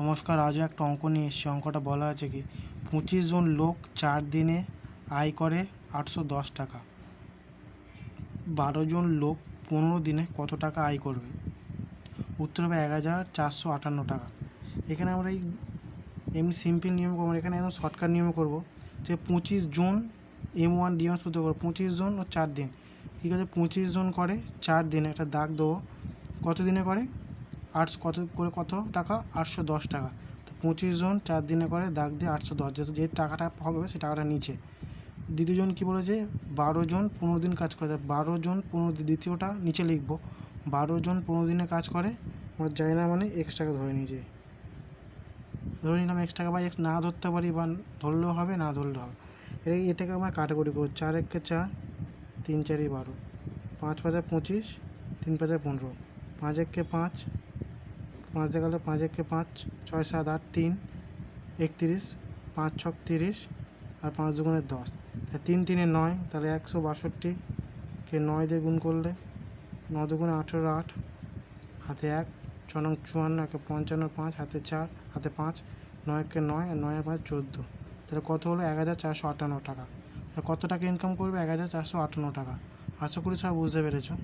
নমস্কার, আজও একটা অঙ্ক নিয়ে এসেছি। অঙ্কটা বলা আছে কি 25 জন লোক 4 দিনে আয় করে 810 টাকা। 12 জন লোক 15 দিনে কত টাকা আয় করবে? উত্তর হবে 1458 টাকা। এখানে আমরা এমনি সিম্পল নিয়ম করবো, এখানে একদম শর্টকাট নিয়মে করবো যে 25 জন M1 D1 সূত্র করবো। 25 জন ও 4 দিন, ঠিক আছে। 25 জন করে 4 দিনে, একটা দাগ দেবো। কত দিনে করে? কত টাকা? 810 টাকা। তো 25 জন 4 দিনে করে, দাগ দিয়ে 810, যে টাকাটা হবে সেই টাকাটা নিচে। দ্বিতীয়জন কী বলেছে? 12 জন 15 দিন কাজ করে। 12 জন 15 দিন, দ্বিতীয়টা নিচে লিখবো। 12 জন 15 দিনে কাজ করে, আমরা জানি না মানে এক্স টাকা ধরে নিয়েছে। ধরে নিলাম এক্স টাকা, বা এক্স না ধরতে পারি, বা ধরলেও হবে, না ধরলেও হবে। এটাকে আমরা কাটাকুটি করবো। 4 একে 4, 3 4 12, 5 5 25, 3 5 15, 5 একে 5, 5 দিয়ে গেলে 5 একে 5, 6 7 8 3 31, 5 6 30, আর 5 দুগুণে 10, 3 3 9, তাহলে 162 কে 9 দিয়ে গুণ করলে 9 দুগুণে 18 8, হাতে 1, 6 নং 54, একে 55, 5 হাতে 4, হাতে 5, 9 একে 9, আর 9 5 14, তাহলে কত হলো? 1458 টাকা। কত টাকা ইনকাম করবে? 1458 টাকা। আশা করি সব বুঝতে পেরেছো।